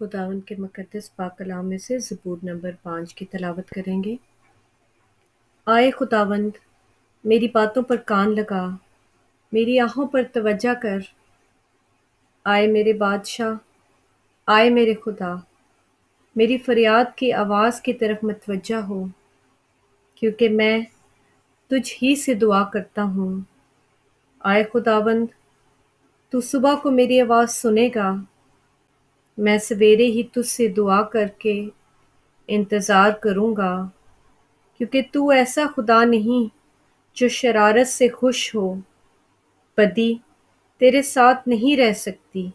खुदावंद के मुक़द्दस पाक कलाम में से ज़बूर नंबर 5 की तिलावत करेंगे। आए खुदावंद, मेरी बातों पर कान लगा, मेरी आहों पर तवज्जो कर। आए मेरे बादशाह, आए मेरे खुदा, मेरी फरियाद की आवाज़ की तरफ मतवज्जा हो, क्योंकि मैं तुझ ही से दुआ करता हूँ। आए खुदावंद, तू सुबह को मेरी आवाज़ सुनेगा। मैं सवेरे ही तुझसे दुआ करके इंतज़ार करूँगा, क्योंकि तू ऐसा खुदा नहीं जो शरारत से खुश हो। बदी तेरे साथ नहीं रह सकती,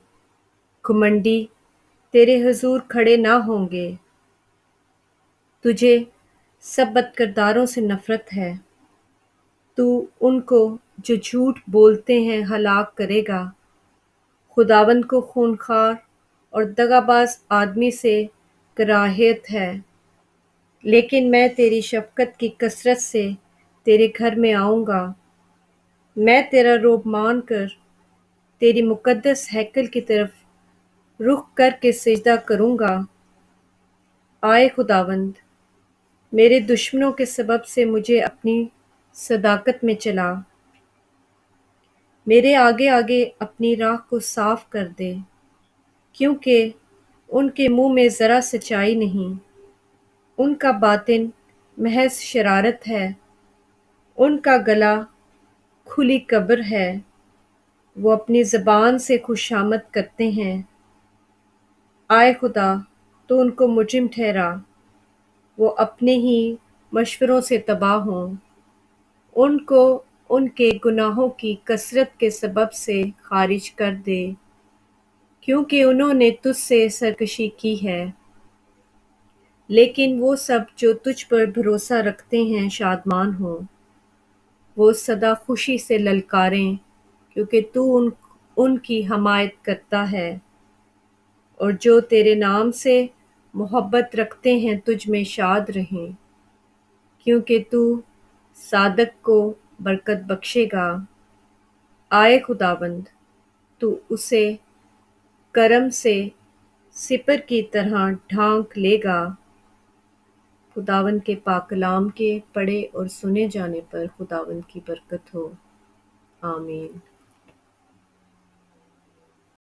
घुमंडी तेरे हुजूर खड़े ना होंगे। तुझे सब बदकिरदारों से नफरत है। तू उनको जो झूठ बोलते हैं हलाक करेगा। खुदावंद को खूनखार और दगाबाज आदमी से कराहियत है, लेकिन मैं तेरी शफकत की कसरत से तेरे घर में आऊँगा। मैं तेरा रोब मान कर तेरी मुकद्दस हैकल की तरफ रुख करके सिजदा करूँगा। आए खुदावंद, मेरे दुश्मनों के सबब से मुझे अपनी सदाकत में चला। मेरे आगे आगे अपनी राह को साफ कर दे, क्योंकि उनके मुंह में ज़रा सच्चाई नहीं। उनका बातिन महज शरारत है, उनका गला खुली कब्र है। वो अपनी ज़बान से खुशामद करते हैं। आए खुदा, तो उनको मुजरिम ठहरा, वो अपने ही मशवरों से तबाह हों। उनको उनके गुनाहों की कसरत के सबब से खारिज कर दे, क्योंकि उन्होंने तुझसे सरकशी की है। लेकिन वो सब जो तुझ पर भरोसा रखते हैं शादमान हों। वो सदा खुशी से ललकारें, क्योंकि तू उनकी हमायत करता है। और जो तेरे नाम से मोहब्बत रखते हैं तुझ में शाद रहें, क्योंकि तू सादक को बरकत बख्शेगा। आए खुदावंद, तू उसे करम से सिपर की तरह ढांक लेगा। खुदावंद के पाक कलाम के पढ़े और सुने जाने पर खुदावंद की बरकत हो। आमीन।